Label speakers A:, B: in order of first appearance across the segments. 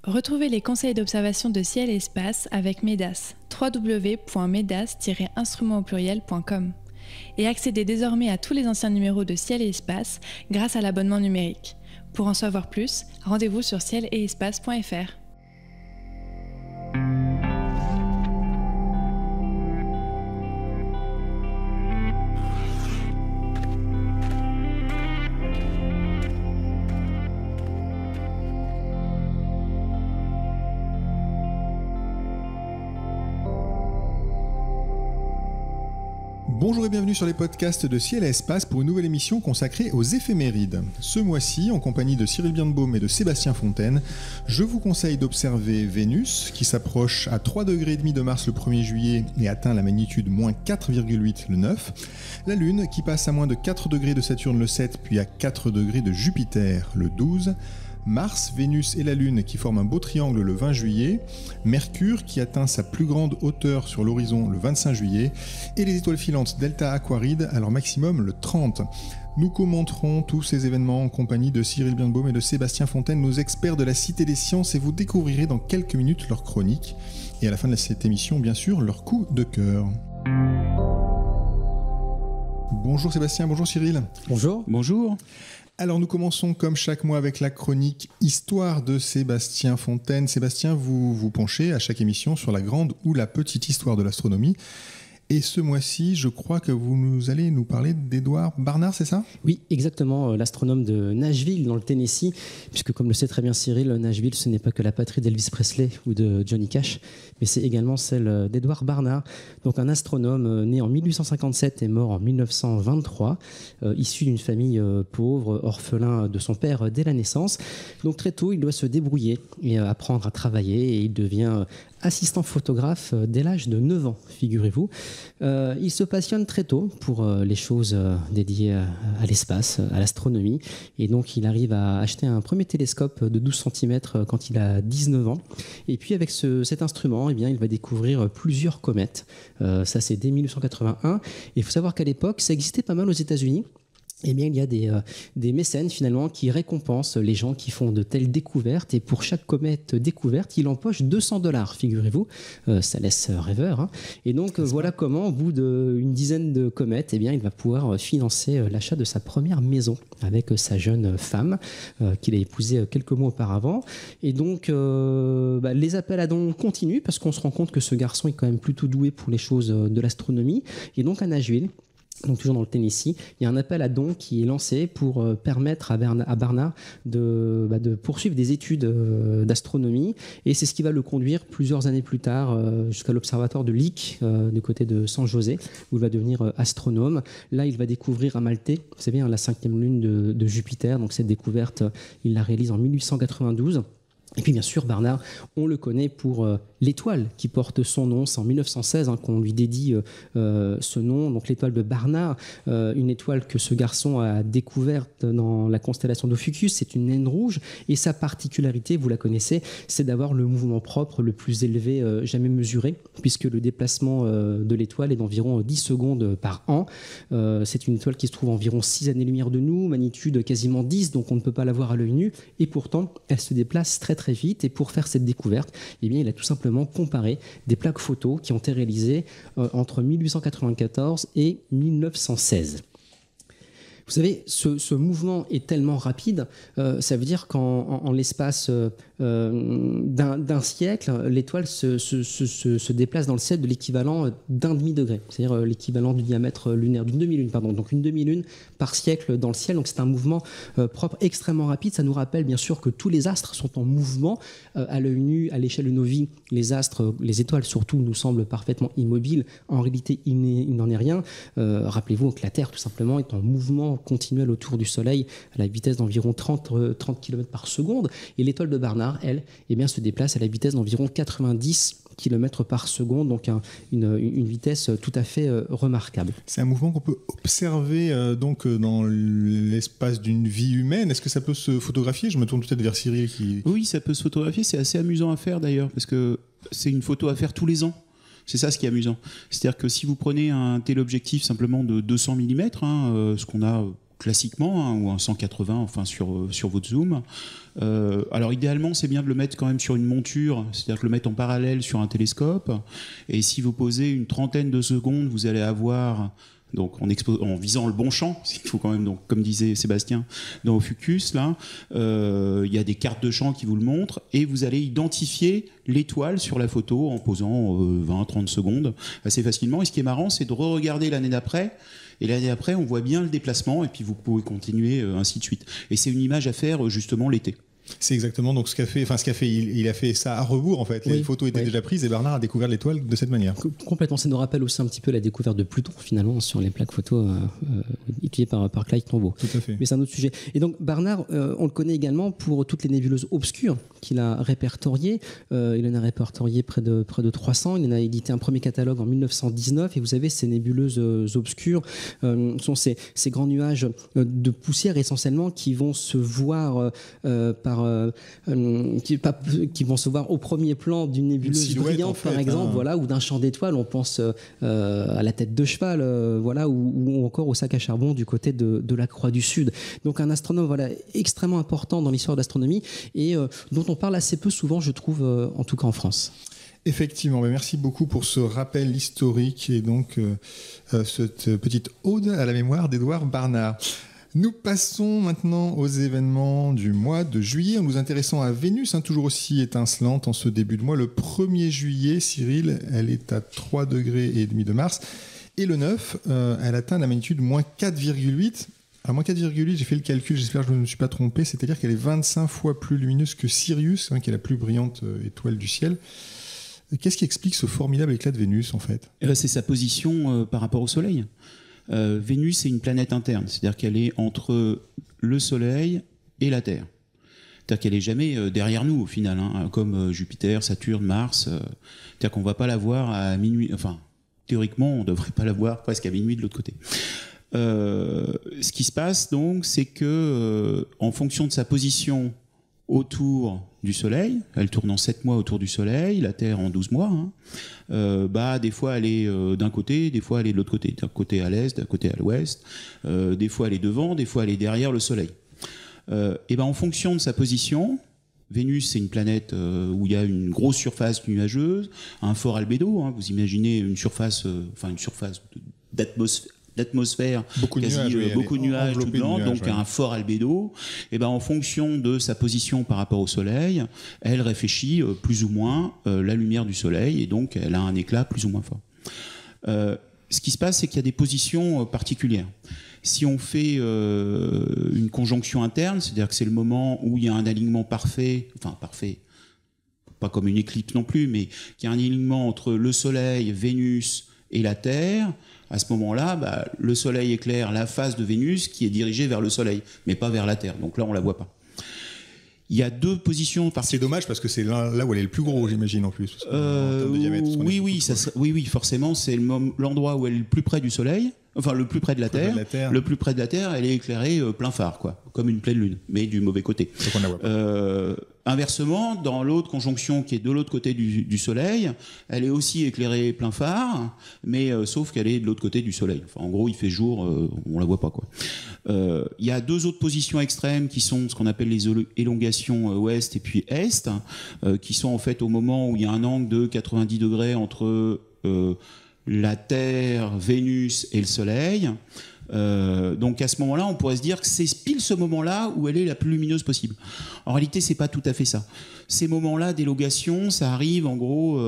A: Retrouvez les conseils d'observation de ciel et espace avec MEDAS, www.medas-instrument-au-pluriel.com. Et accédez désormais à tous les anciens numéros de Ciel et Espace grâce à l'abonnement numérique. Pour en savoir plus, rendez-vous sur ciel-et-espace.fr.
B: Bonjour et bienvenue sur les podcasts de Ciel et Espace pour une nouvelle émission consacrée aux éphémérides. Ce mois-ci, en compagnie de Cyril Birnbaum et de Sébastien Fontaine, je vous conseille d'observer Vénus, qui s'approche à 3,5 degrés de Mars le 1er juillet et atteint la magnitude moins 4,8 le 9, la Lune qui passe à moins de 4 degrés de Saturne le 7 puis à 4 degrés de Jupiter le 12, Mars, Vénus et la Lune qui forment un beau triangle le 20 juillet, Mercure qui atteint sa plus grande hauteur sur l'horizon le 25 juillet, et les étoiles filantes Delta Aquarides à leur maximum le 30. Nous commenterons tous ces événements en compagnie de Cyril Birnbaum et de Sébastien Fontaine, nos experts de la Cité des Sciences, et vous découvrirez dans quelques minutes leur chronique. Et à la fin de cette émission, bien sûr, leur coup de cœur. Bonjour Sébastien, bonjour Cyril.
C: Bonjour.
D: Bonjour.
B: Alors nous commençons comme chaque mois avec la chronique Histoire de Sébastien Fontaine. Sébastien, vous vous penchez à chaque émission sur la grande ou la petite histoire de l'astronomie. Et ce mois-ci, je crois que vous allez nous parler d'Edward Barnard, c'est ça ?
C: Oui, exactement, l'astronome de Nashville dans le Tennessee, puisque comme le sait très bien Cyril, Nashville ce n'est pas que la patrie d'Elvis Presley ou de Johnny Cash, mais c'est également celle d'Edward Barnard, donc un astronome né en 1857 et mort en 1923, issu d'une famille pauvre, orphelin de son père dès la naissance. Donc très tôt, il doit se débrouiller et apprendre à travailler, et il devient assistant photographe dès l'âge de 9 ans, figurez-vous. Il se passionne très tôt pour les choses dédiées à l'espace, à l'astronomie, et donc il arrive à acheter un premier télescope de 12 cm quand il a 19 ans. Et puis avec cet instrument, eh bien, il va découvrir plusieurs comètes. Ça c'est dès 1981. Et il faut savoir qu'à l'époque, ça existait pas mal aux États-Unis. Eh bien, il y a des mécènes finalement qui récompensent les gens qui font de telles découvertes, et pour chaque comète découverte, il empoche $200, figurez-vous. Ça laisse rêveur, hein. Et donc voilà comment, au bout d'une dizaine de comètes, eh bien, il va pouvoir financer l'achat de sa première maison avec sa jeune femme qu'il a épousée quelques mois auparavant. Et donc les appels à dons continuent parce qu'on se rend compte que ce garçon est quand même plutôt doué pour les choses de l'astronomie. Et donc à Nashville, donc toujours dans le Tennessee, il y a un appel à dons qui est lancé pour permettre à Barnard de poursuivre des études d'astronomie, et c'est ce qui va le conduire plusieurs années plus tard jusqu'à l'observatoire de Lick du côté de San José, où il va devenir astronome. Là, il va découvrir à Maltais, vous savez, la 5e lune de Jupiter. Donc cette découverte, il la réalise en 1892. Et puis bien sûr, Barnard, on le connaît pour l'étoile qui porte son nom. C'est en 1916 qu'on lui dédie ce nom, donc l'étoile de Barnard, une étoile que ce garçon a découverte dans la constellation d'Ophiuchus. C'est une naine rouge, et sa particularité, vous la connaissez, c'est d'avoir le mouvement propre le plus élevé jamais mesuré, puisque le déplacement de l'étoile est d'environ 10 secondes par an. C'est une étoile qui se trouve à environ 6 années-lumière de nous, magnitude quasiment 10, donc on ne peut pas la voir à l'œil nu, et pourtant elle se déplace très très vite. Et pour faire cette découverte, eh bien, il a tout simplement comparé des plaques photos qui ont été réalisées entre 1894 et 1916. Vous savez, ce mouvement est tellement rapide, ça veut dire qu'en l'espace d'un siècle, l'étoile se déplace dans le ciel de l'équivalent d'un demi-degré, c'est-à-dire l'équivalent du diamètre lunaire, d'une demi-lune, pardon, donc une demi-lune par siècle dans le ciel. Donc c'est un mouvement propre extrêmement rapide. Ça nous rappelle bien sûr que tous les astres sont en mouvement à l'œil nu, à l'échelle de nos vies. Les astres, les étoiles surtout, nous semblent parfaitement immobiles. En réalité, il n'en est rien. Rappelez-vous que la Terre, tout simplement, est en mouvement continuel autour du Soleil à la vitesse d'environ 30 km par seconde, et l'étoile de Barnard, elle, eh bien, se déplace à la vitesse d'environ 90 km par seconde, donc une vitesse tout à fait remarquable.
B: C'est un mouvement qu'on peut observer donc dans l'espace d'une vie humaine. Est-ce que ça peut se photographier ? Je me tourne peut-être vers Cyril qui...
D: Oui, ça peut se photographier, c'est assez amusant à faire d'ailleurs, parce que c'est une photo à faire tous les ans. C'est ça ce qui est amusant. C'est-à-dire que si vous prenez un téléobjectif simplement de 200 mm, ce qu'on a classiquement, hein, ou un 180 enfin sur votre zoom. Alors idéalement, c'est bien de le mettre quand même sur une monture, c'est-à-dire de le mettre en parallèle sur un télescope. Et si vous posez une trentaine de secondes, vous allez avoir, donc en visant le bon champ, il faut quand même, donc, comme disait Sébastien dans Ophucus, là, il y a des cartes de champ qui vous le montrent, et vous allez identifier l'étoile sur la photo en posant 20-30 secondes assez facilement. Et ce qui est marrant, c'est de re-regarder l'année d'après. Et l'année après, on voit bien le déplacement, et puis vous pouvez continuer, ainsi de suite. Et c'est une image à faire justement l'été.
B: C'est exactement donc ce qu'a fait. Il a fait ça à rebours en fait. Les photos étaient déjà prises et Barnard a découvert l'étoile de cette manière.
C: Complètement. Ça nous rappelle aussi un petit peu la découverte de Pluton finalement sur les plaques photo étudiées par Clyde Tombaugh.
B: Tout à fait.
C: Mais c'est un autre sujet. Et donc Barnard, on le connaît également pour toutes les nébuleuses obscures qu'il a répertoriées. Il en a répertorié près de 300. Il en a édité un premier catalogue en 1919. Et vous savez, ces nébuleuses obscures sont ces grands nuages de poussière essentiellement qui vont se voir qui vont se voir au premier plan d'une nébuleuse brillante par exemple, voilà, ou d'un champ d'étoiles. On pense à la tête de cheval, voilà, ou encore au sac à charbon du côté de la Croix du Sud. Donc un astronome, voilà, extrêmement important dans l'histoire de l'astronomie et dont on parle assez peu souvent, je trouve, en tout cas en France.
B: Effectivement, merci beaucoup pour ce rappel historique et donc cette petite ode à la mémoire d'Édouard Barnard. Nous passons maintenant aux événements du mois de juillet en nous intéressant à Vénus, toujours aussi étincelante en ce début de mois. Le 1er juillet, Cyril, elle est à 3,5 degrés de Mars. Et le 9, elle atteint la magnitude moins 4,8. Alors moins 4,8, j'ai fait le calcul, j'espère que je ne me suis pas trompé, c'est-à-dire qu'elle est 25 fois plus lumineuse que Sirius, qui est la plus brillante étoile du ciel. Qu'est-ce qui explique ce formidable éclat de Vénus en fait ?
D: C'est sa position par rapport au Soleil. Vénus est une planète interne, c'est-à-dire qu'elle est entre le Soleil et la Terre. C'est-à-dire qu'elle n'est jamais derrière nous au final, hein, comme Jupiter, Saturne, Mars. C'est-à-dire qu'on ne va pas la voir à minuit, enfin théoriquement on ne devrait pas la voir presque à minuit de l'autre côté. Ce qui se passe donc, c'est que en fonction de sa position autour du Soleil, elle tourne en 7 mois autour du Soleil, la Terre en 12 mois, des fois elle est d'un côté, des fois elle est de l'autre côté, d'un côté à l'est, d'un côté à l'ouest, des fois elle est devant, des fois elle est derrière le Soleil. En fonction de sa position, Vénus c'est une planète où il y a une grosse surface nuageuse, un fort albédo, hein, vous imaginez une surface d'atmosphère, beaucoup de nuages tout blanc, donc un fort albédo. Et en fonction de sa position par rapport au Soleil, elle réfléchit plus ou moins la lumière du Soleil, et donc elle a un éclat plus ou moins fort. Ce qui se passe, c'est qu'il y a des positions particulières. Si on fait une conjonction interne, c'est-à-dire que c'est le moment où il y a un alignement parfait, pas comme une éclipse non plus, mais qu'il y a un alignement entre le Soleil, Vénus et la Terre. À ce moment-là, le Soleil éclaire la face de Vénus qui est dirigée vers le Soleil, mais pas vers la Terre. Donc là, on ne la voit pas. Il y a deux positions particulières.
B: C'est dommage parce que c'est là où elle est le plus gros, j'imagine, en plus. En termes de diamètre,
D: oui, forcément, c'est l'endroit où elle est le plus près du Soleil, enfin le plus près de la Terre. Le plus près de la Terre, elle est éclairée plein phare, quoi, comme une pleine lune, mais du mauvais côté.
B: Donc on la voit pas.
D: Inversement, dans l'autre conjonction qui est de l'autre côté du Soleil, elle est aussi éclairée plein phare, mais sauf qu'elle est de l'autre côté du Soleil. Enfin, en gros, il fait jour, on la voit pas, quoi. Il y a deux autres positions extrêmes qui sont ce qu'on appelle les élongations ouest et puis est, qui sont en fait au moment où il y a un angle de 90 degrés entre la Terre, Vénus et le Soleil. Donc à ce moment-là, on pourrait se dire que c'est pile ce moment-là où elle est la plus lumineuse possible. En réalité, c'est pas tout à fait ça. Ces moments-là d'élongation, ça arrive en gros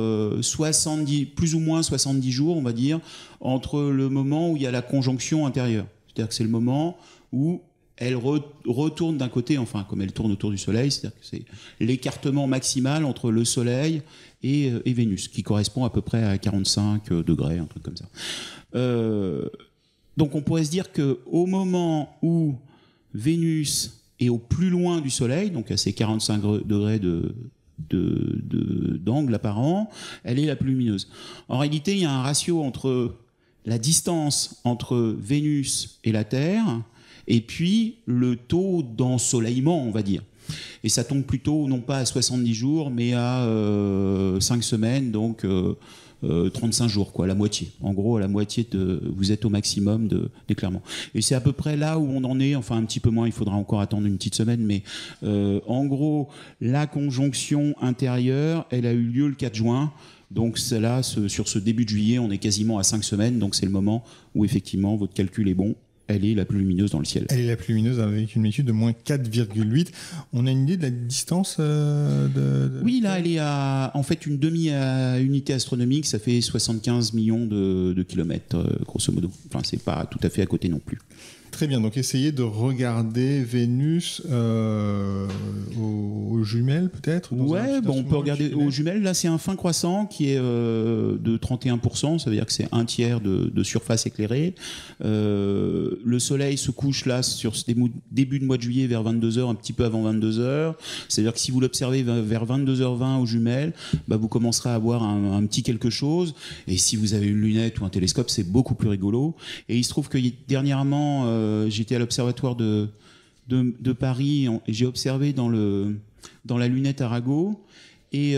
D: 70, plus ou moins 70 jours, on va dire, entre le moment où il y a la conjonction intérieure. C'est-à-dire que c'est le moment où elle retourne d'un côté, enfin comme elle tourne autour du Soleil, c'est-à-dire que c'est l'écartement maximal entre le Soleil et Vénus, qui correspond à peu près à 45 degrés, un truc comme ça. Donc on pourrait se dire qu'au moment où Vénus est au plus loin du Soleil, donc à ces 45 degrés d'angle apparent, elle est la plus lumineuse. En réalité, il y a un ratio entre la distance entre Vénus et la Terre, et puis le taux d'ensoleillement, on va dire. Et ça tombe plutôt non pas à 70 jours, mais à 5 semaines, donc 35 jours, quoi, la moitié. En gros, à la moitié, vous êtes au maximum d'éclairement. Et c'est à peu près là où on en est, enfin un petit peu moins, il faudra encore attendre une petite semaine, mais en gros, la conjonction intérieure, elle a eu lieu le 4 juin. Donc là, sur ce début de juillet, on est quasiment à 5 semaines, donc c'est le moment où effectivement votre calcul est bon. Elle est la plus lumineuse dans le ciel. Elle
B: est la plus lumineuse avec une magnitude de moins 4,8. On a une idée de la distance
D: Oui, là, elle est à en fait une demi-unité astronomique, ça fait 75 millions de kilomètres, grosso modo. Enfin, c'est pas tout à fait à côté non plus.
B: Très bien, donc essayez de regarder Vénus aux jumelles peut-être.
D: Ouais, bon, on peut regarder aux jumelles. Là, c'est un fin croissant qui est de 31%, ça veut dire que c'est un tiers de surface éclairée. Le soleil se couche là sur ce début de mois de juillet vers 22h, un petit peu avant 22h. C'est-à-dire que si vous l'observez vers 22h20 aux jumelles, bah, vous commencerez à avoir un petit quelque chose. Et si vous avez une lunette ou un télescope, c'est beaucoup plus rigolo. Et il se trouve que dernièrement, j'étais à l'observatoire de Paris et j'ai observé dans la lunette Arago et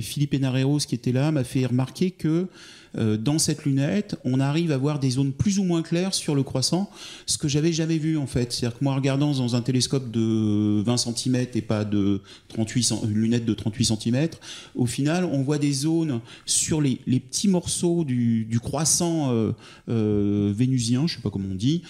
D: Philippe Henareros qui était là m'a fait remarquer que dans cette lunette, on arrive à voir des zones plus ou moins claires sur le croissant, ce que j'avais jamais vu en fait. C'est-à-dire que moi, regardant dans un télescope de 20 cm et pas de une lunette de 38 cm, au final, on voit des zones sur les petits morceaux du croissant vénusien, je sais pas comment on dit,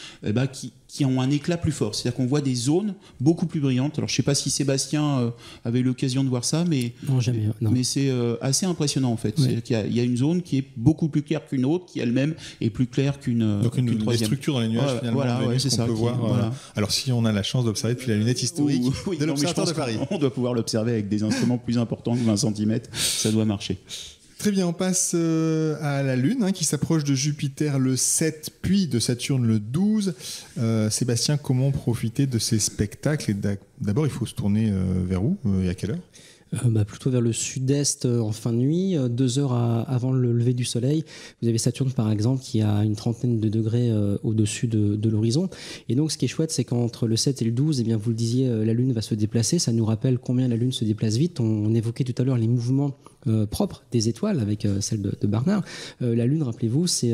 D: qui ont un éclat plus fort. C'est-à-dire qu'on voit des zones beaucoup plus brillantes. Alors, je sais pas si Sébastien avait eu l'occasion de voir ça, mais
C: non, jamais. Non.
D: Mais c'est assez impressionnant en fait.
C: Oui.
D: C'est-à-dire qu'il y a une zone qui est beaucoup plus claire qu'une autre, qui elle-même est plus claire qu'une troisième.
B: Des structures dans les nuages finalement.
D: Voilà, ouais, c'est ça.
B: Peut voir, voilà. Alors, si on a la chance d'observer depuis la lunette historique de l'observatoire de Paris,
D: on doit pouvoir l'observer avec des instruments plus importants que 20 cm. Ça doit marcher.
B: Très bien, on passe à la Lune qui s'approche de Jupiter le 7, puis de Saturne le 12. Sébastien, comment profiter de ces spectacles? Et d'abord, il faut se tourner vers où et à quelle heure?
C: Plutôt vers le sud-est en fin de nuit, 2 heures avant le lever du soleil. Vous avez Saturne par exemple qui a une trentaine de degrés au-dessus de l'horizon. Et donc ce qui est chouette, c'est qu'entre le 7 et le 12, eh bien, vous le disiez, la Lune va se déplacer. Ça nous rappelle combien la Lune se déplace vite. On évoquait tout à l'heure les mouvements propres des étoiles avec celle de Barnard. La Lune, rappelez-vous, c'est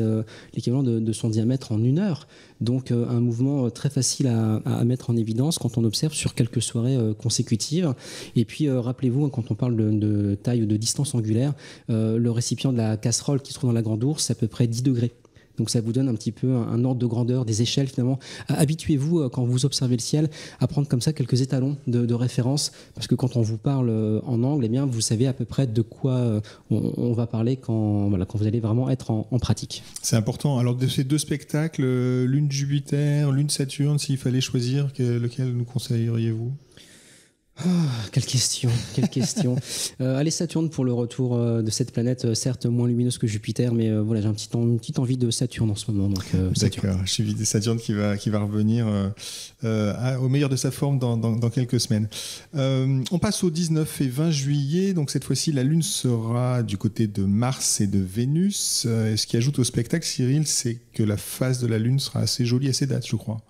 C: l'équivalent de son diamètre en 1 heure. Donc un mouvement très facile à mettre en évidence quand on observe sur quelques soirées consécutives. Et puis rappelez-vous, quand on parle de taille ou de distance angulaire, le récipient de la casserole qui se trouve dans la Grande Ourse, c'est à peu près 10 degrés. Donc ça vous donne un petit peu un ordre de grandeur, des échelles finalement. Habituez-vous quand vous observez le ciel à prendre comme ça quelques étalons de référence, parce que quand on vous parle en angle, eh bien vous savez à peu près de quoi on va parler quand vous allez vraiment être en pratique.
B: C'est important. Alors de ces deux spectacles, Lune Jupiter, Lune Saturne, s'il fallait choisir, lequel nous conseilleriez-vous ?
C: Quelle question. Allez, Saturne pour le retour de cette planète, certes moins lumineuse que Jupiter, mais voilà, j'ai une petite envie de Saturne en ce moment. Donc,
B: D'accord, je suis de Saturne qui va revenir au meilleur de sa forme dans quelques semaines. On passe au 19 et 20 juillet, donc cette fois-ci la Lune sera du côté de Mars et de Vénus. Ce qui ajoute au spectacle, Cyril, c'est que la face de la Lune sera assez jolie à ces dates, je crois.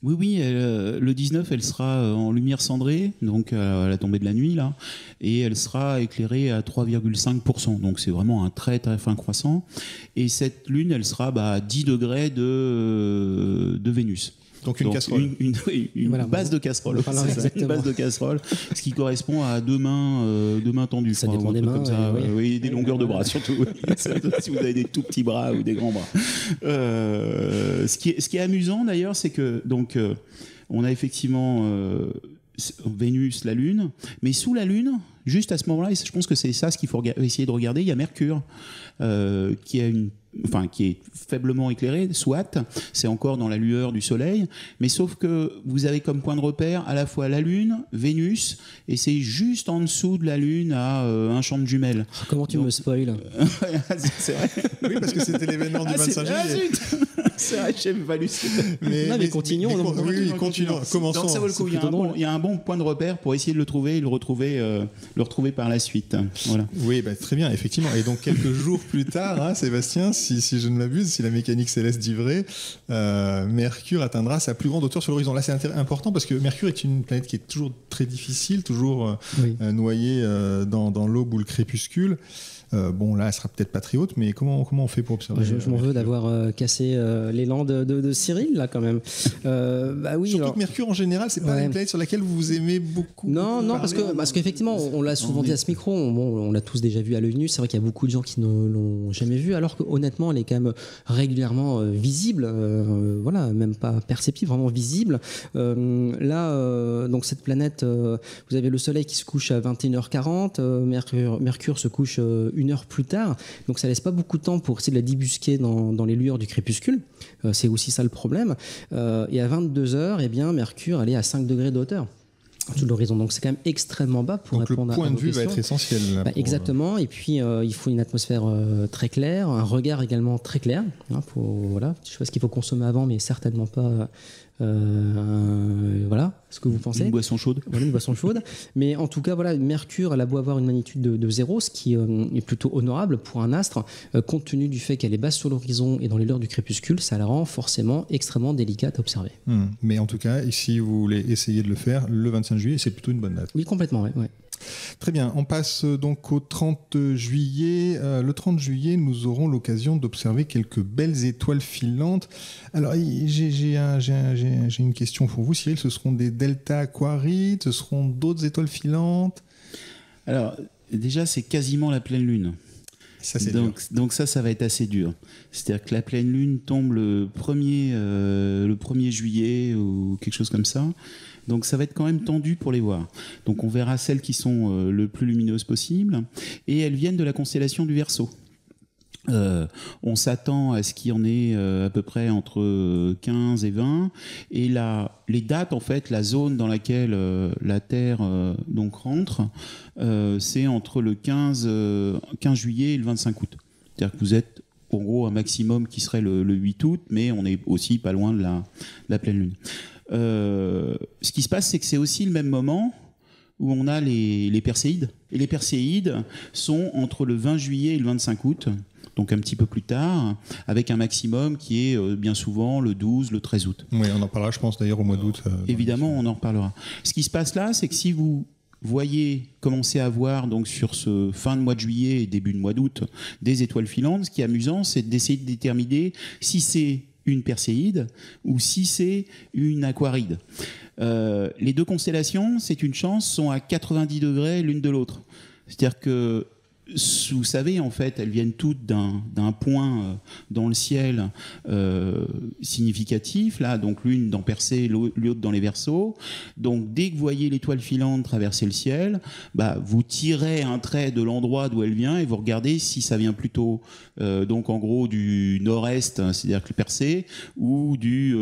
D: Oui, le 19, elle sera en lumière cendrée, donc à la tombée de la nuit, là, et elle sera éclairée à 3,5%, donc c'est vraiment un très très fin croissant. Et cette lune, elle sera à 10 degrés de Vénus.
B: Donc une casserole.
D: Une base de casserole. Une base de casserole, ce qui correspond à deux mains tendues.
C: Ça dépend des mains.
D: Comme ça, oui, des longueurs de bras surtout. Si vous avez des tout petits bras ou des grands bras. Ce qui est amusant d'ailleurs, c'est que on a effectivement Vénus, la Lune, mais sous la Lune, juste à ce moment-là, et je pense que c'est ça ce qu'il faut essayer de regarder, il y a Mercure qui est faiblement éclairé, soit, c'est encore dans la lueur du Soleil, mais sauf que vous avez comme point de repère à la fois la Lune, Vénus, et c'est juste en dessous de la Lune à un champ de jumelles.
C: Comment tu me spoil?
D: C'est vrai.
B: Oui, parce que c'était l'événement du 25 juillet.
D: C'est vrai, j'ai pas lu.
C: Mais continuons.
B: Continuons. Commençons.
D: Donc ça vaut le coup. Il y a un bon point de repère pour essayer de le trouver et le retrouver par la suite. Voilà.
B: Oui, très bien, effectivement. Et donc quelques jours plus tard, Sébastien, si je ne m'abuse, si la mécanique céleste dit vrai, Mercure atteindra sa plus grande hauteur sur l'horizon. Là, c'est important parce que Mercure est une planète qui est toujours très difficile, toujours noyée dans l'aube ou le crépuscule. Bon, là, elle sera peut-être pas très haute, mais comment on fait pour observer
C: Je m'en veux d'avoir cassé l'élan de Cyril, là, quand même. Oui,
B: surtout que Mercure, en général, c'est pas une planète sur laquelle vous aimez beaucoup.
C: Non, parce qu'effectivement, on l'a souvent dit à ce micro, on l'a tous déjà vu à l'œil nu. C'est vrai qu'il y a beaucoup de gens qui ne l'ont jamais vu, alors qu'honnêtement, elle est quand même régulièrement visible, même pas perceptible, vraiment visible. Donc cette planète, vous avez le Soleil qui se couche à 21h40, Mercure se couche une heure plus tard, donc ça laisse pas beaucoup de temps pour essayer de la débusquer dans les lueurs du crépuscule. C'est aussi ça le problème. Et à 22h, eh bien, Mercure, elle est à 5 degrés de hauteur sous l'horizon, donc c'est quand même extrêmement bas pour répondre à vos questions.
B: Donc le point de vue va être essentiel.
C: Exactement, et puis il faut une atmosphère très claire, un regard également très clair. Je sais pas ce qu'il faut consommer avant, mais certainement pas ce que vous pensez.
D: Une boisson chaude.
C: Voilà, une boisson chaude. Mais en tout cas, Mercure, elle a beau avoir une magnitude de 0, ce qui est plutôt honorable pour un astre, compte tenu du fait qu'elle est basse sur l'horizon et dans les lueurs du crépuscule, ça la rend forcément extrêmement délicate à observer.
B: Mais en tout cas, si vous voulez essayer de le faire, le 25 juillet, c'est plutôt une bonne date.
C: Oui, complètement, oui.
B: Très bien, on passe donc au 30 juillet. Le 30 juillet, nous aurons l'occasion d'observer quelques belles étoiles filantes. Alors, j'ai une question pour vous, Cyril. Ce seront des delta aquarides, ce seront d'autres étoiles filantes?
D: Alors, déjà, c'est quasiment la pleine lune.
B: Ça, c'est
D: donc ça va être assez dur. C'est-à-dire que la pleine lune tombe le 1er juillet ou quelque chose comme ça. Donc ça va être quand même tendu pour les voir. Donc on verra celles qui sont le plus lumineuses possible. Et elles viennent de la constellation du Verseau. On s'attend à ce qu'il y en ait à peu près entre 15 et 20. Et là, les dates, en fait, la zone dans laquelle la Terre donc rentre, c'est entre le 15 juillet et le 25 août. C'est-à-dire que vous êtes en gros un maximum qui serait le 8 août, mais on est aussi pas loin de la pleine lune. Ce qui se passe, c'est que c'est aussi le même moment où on a les Perséides. Et les Perséides sont entre le 20 juillet et le 25 août, donc un petit peu plus tard, avec un maximum qui est bien souvent le 12, le 13 août.
B: Oui, on en parlera, je pense, d'ailleurs au mois d'août.
D: Évidemment, on en reparlera. Ce qui se passe là, c'est que si vous voyez commencer à voir donc sur ce fin de mois de juillet et début de mois d'août des étoiles filantes, ce qui est amusant, c'est d'essayer de déterminer si c'est une Perséide ou si c'est une Aquaride. Les deux constellations, c'est une chance, sont à 90 degrés l'une de l'autre. C'est-à-dire que, vous savez, en fait, elles viennent toutes d'un point dans le ciel significatif, là, donc l'une dans Persée, l'autre dans les Verseaux. Donc, dès que vous voyez l'étoile filante traverser le ciel, vous tirez un trait de l'endroit d'où elle vient et vous regardez si ça vient plutôt, donc en gros, du nord-est, c'est-à-dire que le Persée, ou du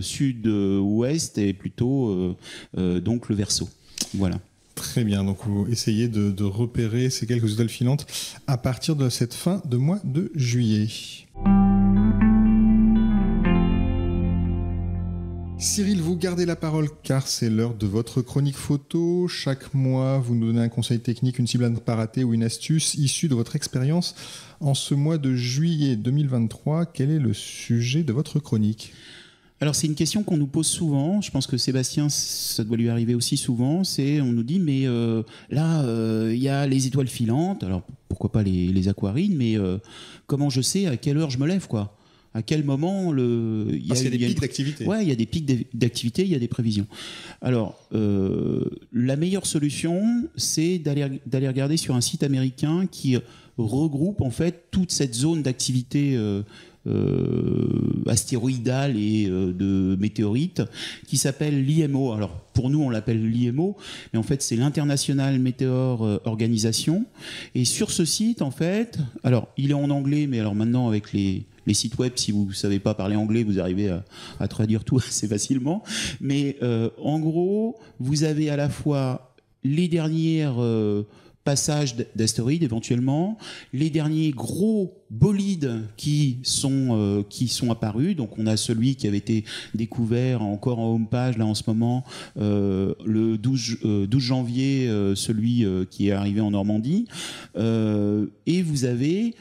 D: sud-ouest et plutôt donc le Verseau. Voilà.
B: Très bien, donc vous essayez de repérer ces quelques étoiles filantes à partir de cette fin de mois de juillet. Cyril, vous gardez la parole car c'est l'heure de votre chronique photo. Chaque mois, vous nous donnez un conseil technique, une cible à ne pas rater ou une astuce issue de votre expérience. En ce mois de juillet 2023, quel est le sujet de votre chronique ?
D: Alors c'est une question qu'on nous pose souvent, je pense que Sébastien, ça doit lui arriver aussi souvent, on nous dit mais là il y a les étoiles filantes, alors pourquoi pas les aquarides, mais comment je sais à quelle heure je me lève quoi ? À quel moment
B: Parce qu'il y a des pics d'activité.
D: Ouais, il y a des pics d'activité, il y a des prévisions. Alors, la meilleure solution, c'est d'aller regarder sur un site américain qui regroupe en fait toute cette zone d'activité astéroïdale et de météorites qui s'appelle l'IMO. Alors pour nous on l'appelle l'IMO, mais en fait c'est l'International Meteor Organization. Et sur ce site en fait, alors il est en anglais, mais alors maintenant avec les sites web, si vous ne savez pas parler anglais, vous arrivez à traduire tout assez facilement. Mais en gros, vous avez à la fois les dernières passages d'astéroïdes éventuellement, les derniers gros bolides qui sont apparus. Donc on a celui qui avait été découvert encore en home page là en ce moment, le 12 janvier, celui qui est arrivé en Normandie. Et vous avez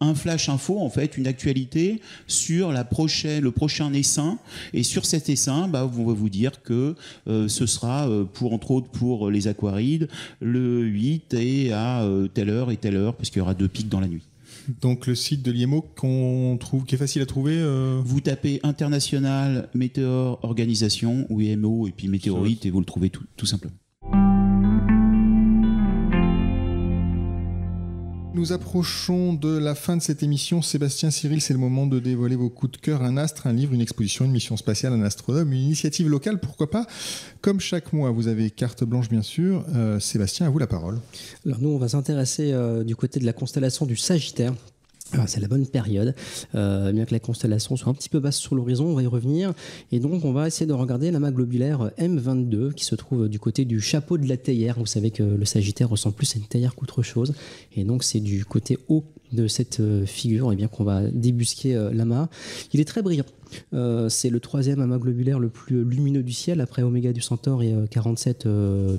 D: un flash info, en fait, une actualité sur le prochain essaim. Et sur cet essaim, on va vous dire que ce sera, entre autres pour les aquarides, le 8 et à telle heure, parce qu'il y aura 2 pics dans la nuit.
B: Donc le site de l'IMO qui est facile à trouver.
D: Vous tapez International Meteor Organisation ou IMO et puis météorite et vous le trouvez tout simplement.
B: Nous approchons de la fin de cette émission. Sébastien, Cyril, c'est le moment de dévoiler vos coups de cœur. Un astre, un livre, une exposition, une mission spatiale, un astronome, une initiative locale, pourquoi pas. Comme chaque mois, vous avez carte blanche, bien sûr. Sébastien, à vous la parole.
C: Alors nous, on va s'intéresser du côté de la constellation du Sagittaire. Alors, c'est la bonne période, bien que la constellation soit un petit peu basse sur l'horizon, on va y revenir. Et donc, on va essayer de regarder l'amas globulaire M22 qui se trouve du côté du chapeau de la théière. Vous savez que le Sagittaire ressemble plus à une théière qu'autre chose. Et donc, c'est du côté haut de cette figure qu'on va débusquer l'amas. Il est très brillant. C'est le 3e amas globulaire le plus lumineux du ciel après Oméga du Centaure et 47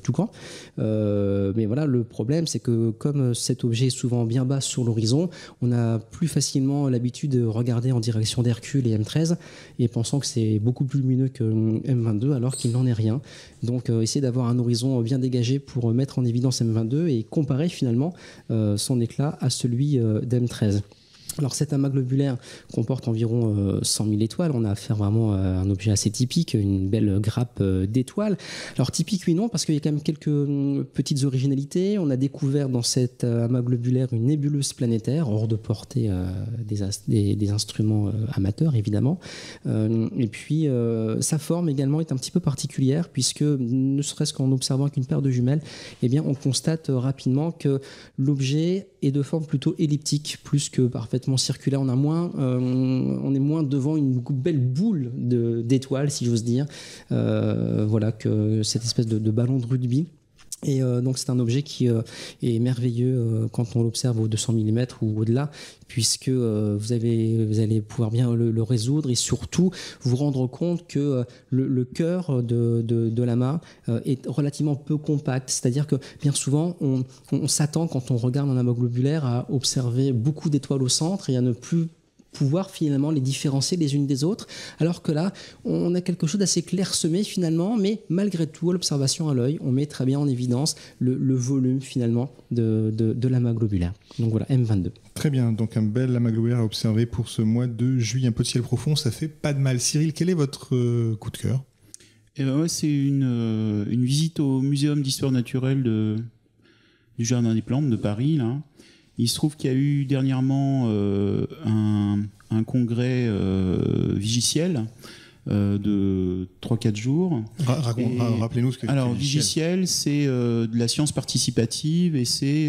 C: Toucan. Mais voilà, le problème, c'est que comme cet objet est souvent bien bas sur l'horizon, on a plus facilement l'habitude de regarder en direction d'Hercule et M13 et pensant que c'est beaucoup plus lumineux que M22 alors qu'il n'en est rien. Donc essayer d'avoir un horizon bien dégagé pour mettre en évidence M22 et comparer finalement son éclat à celui d'M13. Alors cet amas globulaire comporte environ 100 000 étoiles. On a affaire vraiment à un objet assez typique, une belle grappe d'étoiles. Alors typique oui non, parce qu'il y a quand même quelques petites originalités. On a découvert dans cet amas globulaire une nébuleuse planétaire, hors de portée des instruments amateurs évidemment. Et puis sa forme également est un petit peu particulière, puisque ne serait-ce qu'en observant qu'une paire de jumelles, on constate rapidement que l'objet est de forme plutôt elliptique, plus que parfaitement circulaire. On est moins devant une belle boule d'étoiles, si j'ose dire, que cette espèce de ballon de rugby. Et donc c'est un objet qui est merveilleux quand on l'observe au 200 mm ou au-delà, puisque vous allez pouvoir bien le résoudre et surtout vous rendre compte que le cœur de l'amas est relativement peu compact. C'est-à-dire que bien souvent on s'attend, quand on regarde un amas globulaire, à observer beaucoup d'étoiles au centre et à ne plus pouvoir finalement les différencier les unes des autres, alors que là on a quelque chose d'assez clairsemé finalement, mais malgré tout à l'observation à l'œil on met très bien en évidence le volume finalement de l'amas globulaire. Donc voilà, M22.
B: Très bien, donc un bel amas globulaire à observer pour ce mois de juillet. Un peu de ciel profond, ça fait pas de mal. Cyril, quel est votre coup de cœur?
D: C'est une visite au Muséum d'histoire naturelle du Jardin des Plantes de Paris, là. Il se trouve qu'il y a eu dernièrement un congrès vigiciel de 3-4 jours.
B: Rappelez-nous ce que c'est.
D: Alors, vigiciel, c'est de la science participative et c'est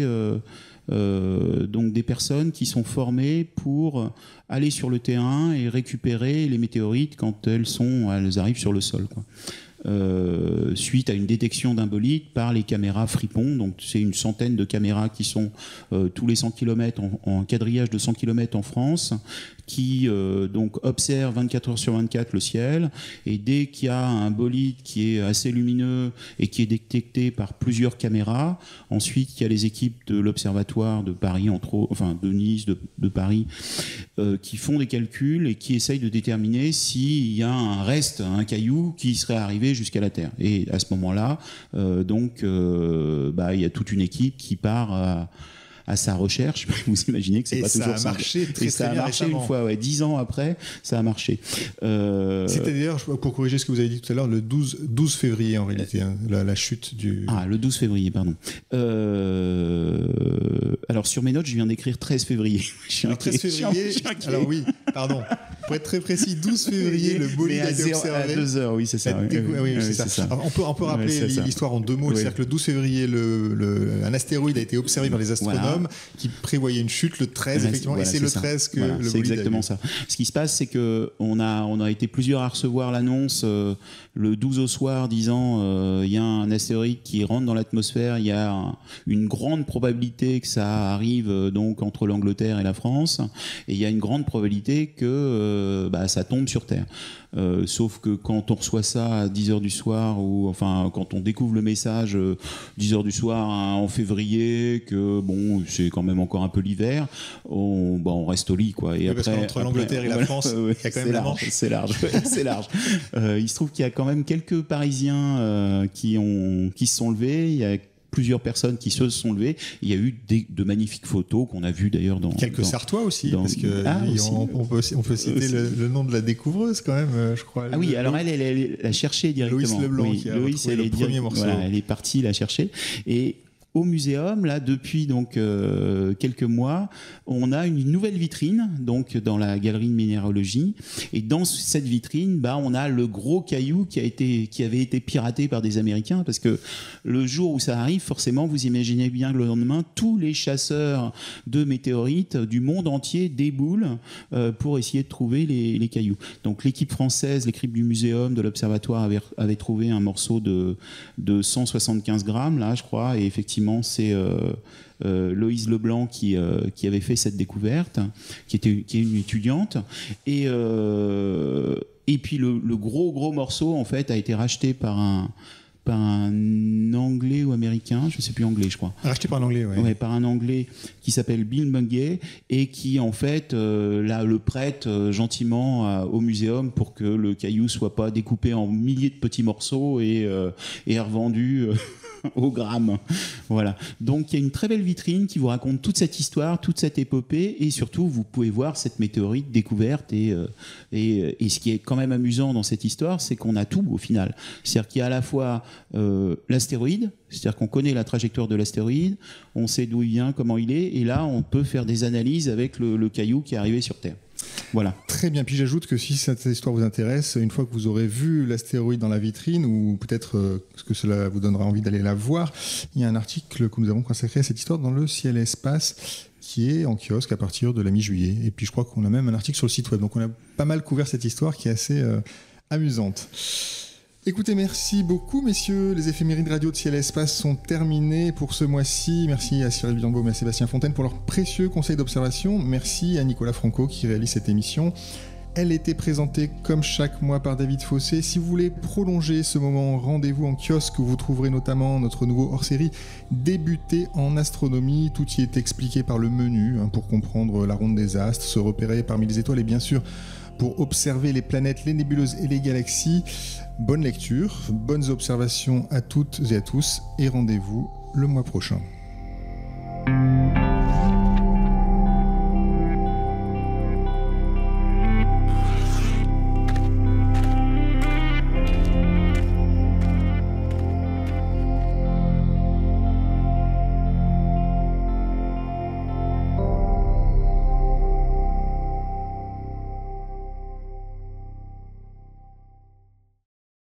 D: donc des personnes qui sont formées pour aller sur le terrain et récupérer les météorites quand elles arrivent sur le sol, quoi. Suite à une détection d'un bolide par les caméras Fripon. Donc c'est une centaine de caméras qui sont tous les 100 km en quadrillage de 100 km en France, qui donc observent 24 heures sur 24 le ciel, et dès qu'il y a un bolide qui est assez lumineux et qui est détecté par plusieurs caméras, ensuite il y a les équipes de l'observatoire de Paris, de Nice, de Paris, qui font des calculs et qui essayent de déterminer s'il y a un caillou qui serait arrivé jusqu'à la Terre. Et à ce moment-là, il y a toute une équipe qui part à sa recherche. Vous imaginez que c'est pas toujours simple.
B: Et ça a marché
D: une fois, 10 ans après, ça a marché.
B: C'était d'ailleurs, pour corriger ce que vous avez dit tout à l'heure, le 12 février en réalité, la chute du...
D: Ah, le 12 février, pardon. Alors sur mes notes, je viens d'écrire 13 février.
B: 13 février, alors oui, pardon. Pour être très précis, 12 février, le bolide a été observé.
D: À 2 heures, oui, c'est ça.
B: Oui, c'est ça. Alors, on peut rappeler l'histoire en 2 mots. C'est-à-dire que le 12 février, un astéroïde a été observé par les astronomes qui prévoyaient une chute le 13, effectivement. Et c'est le 13 que le bolide
D: c'est exactement ça. Ce qui se passe, c'est qu'on a été plusieurs à recevoir l'annonce le 12 au soir disant il y a un astéroïde qui rentre dans l'atmosphère, il y a une grande probabilité que ça arrive donc entre l'Angleterre et la France, et il y a une grande probabilité que ça tombe sur Terre. Sauf que quand on reçoit ça à 10h du soir, ou enfin quand on découvre le message 10h du soir en février, que bon, c'est quand même encore un peu l'hiver, on reste au lit, quoi. Et
B: parce qu'entre l'Angleterre et la France, il y a quand même la Manche.
D: C'est large, c'est large. Il se trouve qu'il y a quand même quelques Parisiens qui se sont levés. Il y a plusieurs personnes qui se sont levées. Il y a eu de magnifiques photos qu'on a vues d'ailleurs dans...
B: Quelques Sartois aussi, parce que on peut citer le nom de la découvreuse quand même, je crois.
D: Ah oui, alors elle a cherché directement.
B: Loïs Leblanc, qui a retrouvé le premier morceau.
D: Voilà, elle est partie la chercher. Et au muséum, là, depuis donc quelques mois, on a une nouvelle vitrine, donc dans la galerie de minéralogie. Et dans cette vitrine, on a le gros caillou qui avait été piraté par des Américains, parce que le jour où ça arrive, forcément, vous imaginez bien que le lendemain, tous les chasseurs de météorites du monde entier déboulent pour essayer de trouver les cailloux. Donc l'équipe française, les cryptes du muséum, de l'observatoire avait trouvé un morceau de 175 grammes, là, je crois, et effectivement, c'est Loïse Leblanc qui avait fait cette découverte, qui est une étudiante, et puis le gros morceau en fait a été racheté par un Anglais ou Américain, je ne sais plus, anglais, je crois.
B: Racheté par un Anglais, oui.
D: Ouais, par un Anglais qui s'appelle Bill Mungay, et qui en fait le prête gentiment au muséum pour que le caillou soit pas découpé en milliers de petits morceaux et revendu au gramme. Voilà. Donc il y a une très belle vitrine qui vous raconte toute cette histoire, toute cette épopée, et surtout vous pouvez voir cette météorite découverte, et ce qui est quand même amusant dans cette histoire, c'est qu'on a tout au final. C'est-à-dire qu'il y a à la fois l'astéroïde, c'est-à-dire qu'on connaît la trajectoire de l'astéroïde, on sait d'où il vient, comment il est, et là on peut faire des analyses avec le caillou qui est arrivé sur Terre. Voilà.
B: Très bien. Puis j'ajoute que si cette histoire vous intéresse, une fois que vous aurez vu l'astéroïde dans la vitrine, ou peut-être que cela vous donnera envie d'aller la voir, il y a un article que nous avons consacré à cette histoire dans le Ciel et Espace, qui est en kiosque à partir de la mi-juillet. Et puis je crois qu'on a même un article sur le site web. Donc on a pas mal couvert cette histoire qui est assez amusante. Écoutez, merci beaucoup, messieurs. Les éphémérides radio de Ciel et Espace sont terminées pour ce mois-ci. Merci à Cyril Bianbaum et à Sébastien Fontaine pour leurs précieux conseils d'observation. Merci à Nicolas Franco qui réalise cette émission. Elle était présentée comme chaque mois par David Fossé. Si vous voulez prolonger ce moment, rendez-vous en kiosque où vous trouverez notamment notre nouveau hors-série Débuter en astronomie. Tout y est expliqué par le menu pour comprendre la ronde des astres, se repérer parmi les étoiles et bien sûr pour observer les planètes, les nébuleuses et les galaxies. Bonne lecture, bonnes observations à toutes et à tous, et rendez-vous le mois prochain.